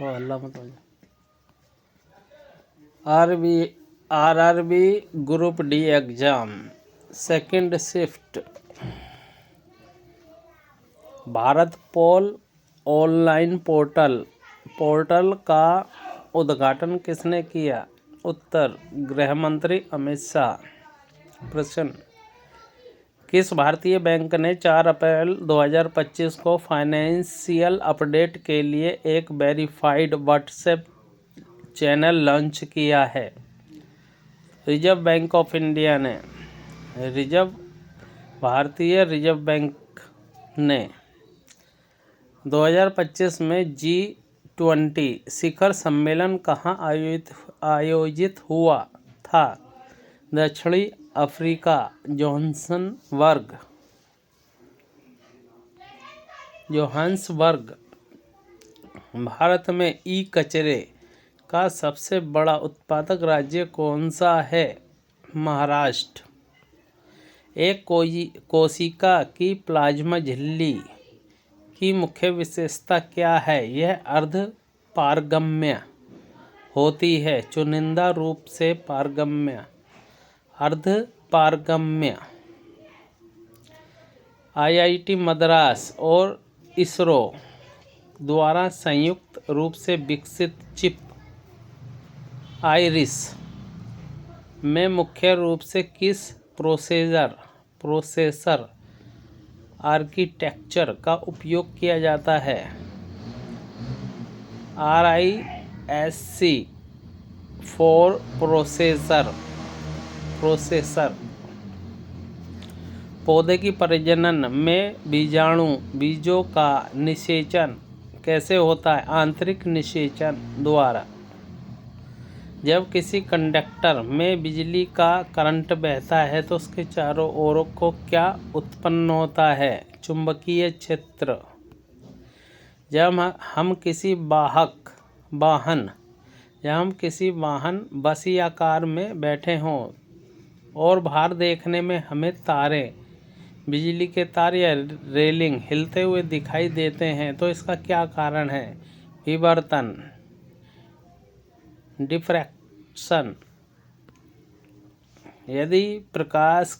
ओ अल्लाह मत हो RB RRB group D exam second shift. Bharatpol online portal का उद्घाटन किसने किया? उत्तर, गृह मंत्री अमित शाह। प्रश्न, किस भारतीय बैंक ने 4 अप्रैल 2025 को फाइनेंशियल अपडेट के लिए एक वेरीफाइड व्हाट्सएप चैनल लॉन्च किया है? रिजर्व बैंक ऑफ इंडिया ने। भारतीय रिजर्व बैंक ने 2025 में G20 शिखर सम्मेलन कहाँ आयोजित हुआ था? दक्षिणी अफ्रीका, जोहान्सबर्ग। भारत में ई कचरे का सबसे बड़ा उत्पादक राज्य कौन सा है? महाराष्ट्र। एक कोशिका की प्लाज्मा झिल्ली की मुख्य विशेषता क्या है? यह अर्ध पारगम्य होती है, चुनिंदा रूप से पारगम्य, अर्ध पारगम्य। IIT मद्रास और इसरो द्वारा संयुक्त रूप से विकसित चिप आइरिस में मुख्य रूप से किस प्रोसेसर आर्किटेक्चर का उपयोग किया जाता है? RISC-IV processor. पौधे की प्रजनन में बीजों का निषेचन कैसे होता है? आंतरिक निषेचन द्वारा। जब किसी कंडक्टर में बिजली का करंट बहता है तो उसके चारों ओर को क्या उत्पन्न होता है? चुंबकीय क्षेत्र। जब हम किसी वाहन बस या कार में बैठे हों और बाहर देखने में हमें तारे, बिजली के तार या रेलिंग हिलते हुए दिखाई देते हैं तो इसका क्या कारण है? विवर्तन, डिफ्रैक्शन। यदि प्रकाश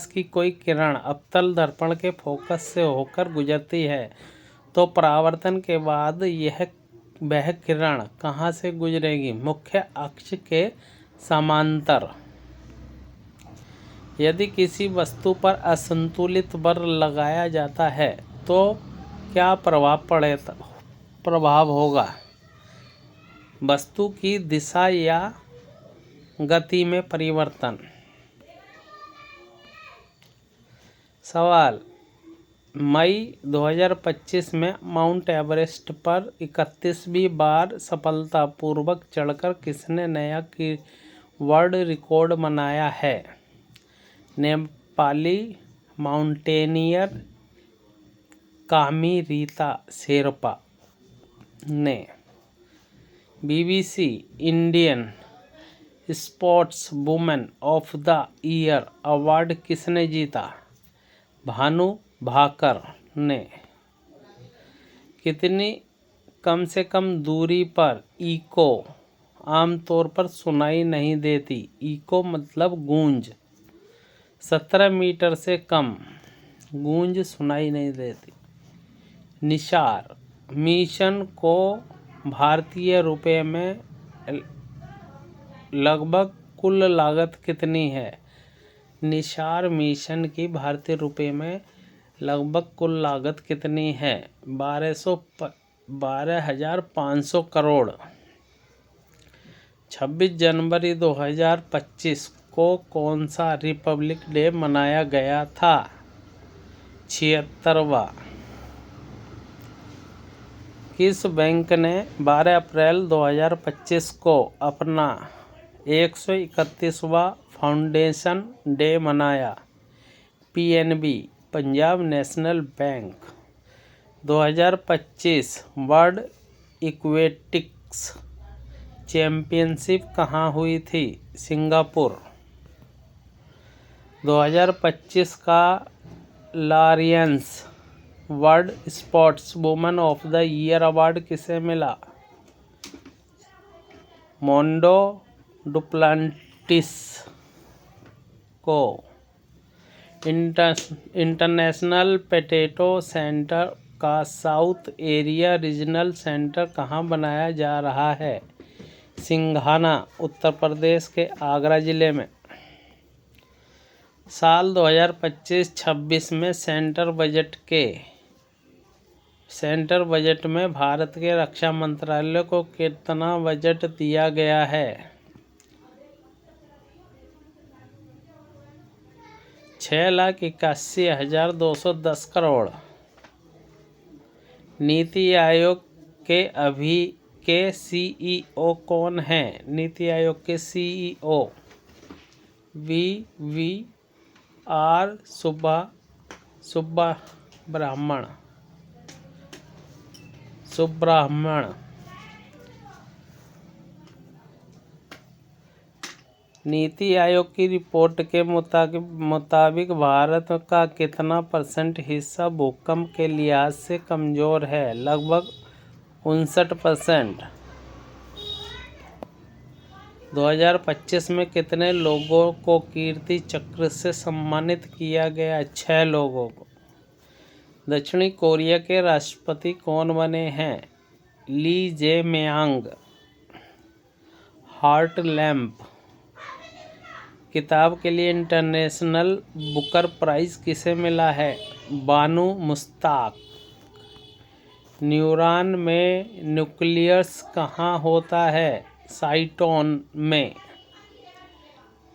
की कोई किरण अवतल दर्पण के फोकस से होकर गुजरती है तो परावर्तन के बाद वह किरण कहाँ से गुजरेगी? मुख्य अक्ष के समांतर। यदि किसी वस्तु पर असंतुलित बल लगाया जाता है तो क्या प्रभाव होगा? वस्तु की दिशा या गति में परिवर्तन। सवाल, मई 2025 में माउंट एवरेस्ट पर 31वीं बार सफलतापूर्वक चढ़कर किसने नया वर्ल्ड रिकॉर्ड बनाया है? नेपाली माउंटेनियर कामी रीता शेरपा ने। BBC Indian sports women of the year award किसने जीता? भानु भाकर ने। कितनी कम से कम दूरी पर इको आमतौर पर सुनाई नहीं देती? इको मतलब गूंज। 17 मीटर से कम गूंज सुनाई नहीं देती। निसार मिशन को भारतीय रुपये में लगभग कुल लागत कितनी है? निसार मिशन की भारतीय रुपये में लगभग कुल लागत कितनी है? 12,500 करोड़। 26 जनवरी 2025 को कौन सा रिपब्लिक डे मनाया गया था? 76वां। किस बैंक ने 12 अप्रैल 2025 को अपना 131वां फाउंडेशन डे मनाया? PNB, Punjab national bank. 2025 world aquatics championship कहाँ हुई थी? सिंगापुर। 2025 का Laureus world sports woman of the year award किसे मिला? मोंडो डुप्लांटिस को। इंटरनेशनल पोटैटो सेंटर का साउथ एरिया रीजनल सेंटर कहाँ बनाया जा रहा है? सिंघाना, उत्तर प्रदेश के आगरा जिले में। साल 2025-26 में सेंटर बजट में भारत के रक्षा मंत्रालय को कितना बजट दिया गया है? 6,81,210 करोड़। नीति आयोग के अभी के सीईओ कौन हैं? नीति आयोग के सीईओ वी.आर. सुब्रह्मण्यन। नीति आयोग की रिपोर्ट के मुताबिक भारत का कितना % हिस्सा भूकंप के लिहाज से कमजोर है? लगभग 59%। 2025 में कितने लोगों को कीर्ति चक्र से सम्मानित किया गया? 6 लोगों को। दक्षिणी कोरिया के राष्ट्रपति कौन बने हैं? ली जे-म्यांग। हार्ट लैम्प किताब के लिए इंटरनेशनल बुकर प्राइज किसे मिला है? बानू मुश्ताक। न्यूरॉन में न्यूक्लियस कहाँ होता है? साइटोन में।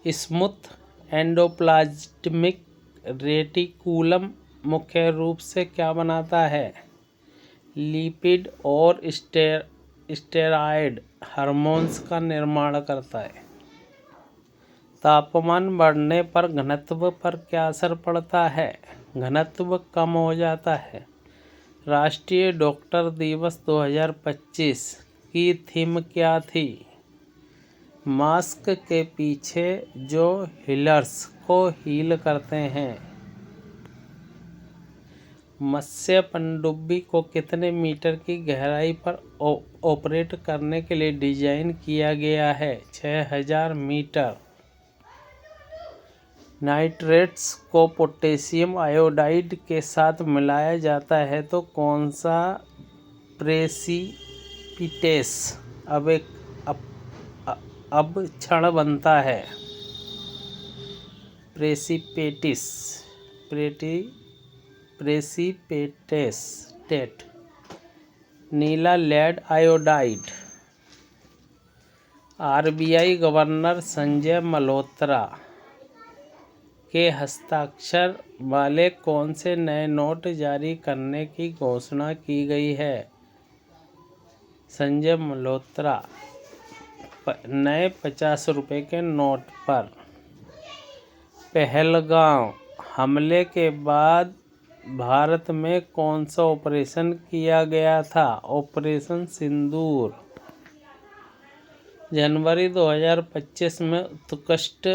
स्मूथ एंडोप्लाज्मिक रेटिकुलम मुख्य रूप से क्या बनाता है? लिपिड और स्टेरॉयड हार्मोन्स का निर्माण करता है। तापमान बढ़ने पर घनत्व पर क्या असर पड़ता है? घनत्व कम हो जाता है। राष्ट्रीय डॉक्टर दिवस 2025 की थीम क्या थी? मास्क के पीछे जो हीलर्स को हील करते हैं। मत्स्य पनडुब्बी को कितने मीटर की गहराई पर ऑपरेट करने के लिए डिजाइन किया गया है? 6000 मीटर। नाइट्रेट्स को पोटेशियम आयोडाइड के साथ मिलाया जाता है तो कौन सा प्रेसिपिटेस अब क्षण बनता है? प्रेसिपिटेट। नीला lead iodide. RBI governor Sanjay Malhotra के हस्ताक्षर वाले कौन से नए नोट जारी करने की घोषणा की गई है? संजय मल्होत्रा नए 50 रुपये के नोट पर। पहलगाम हमले के बाद भारत में कौन सा ऑपरेशन किया गया था? ऑपरेशन सिंदूर। जनवरी 2025 में उत्कृष्ट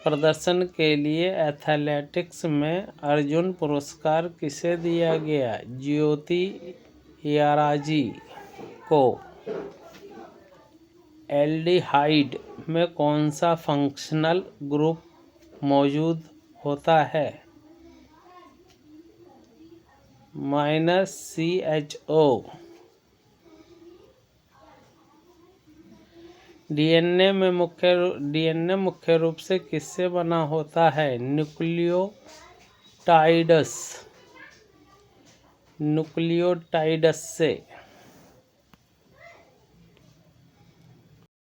प्रदर्शन के लिए एथलेटिक्स में अर्जुन पुरस्कार किसे दिया गया? ज्योति याराजी को। एल्डिहाइड में कौन सा फंक्शनल ग्रुप मौजूद होता है? -CHO। डीएनए मुख्य रूप से किससे बना होता है? न्यूक्लियोटाइड्स से।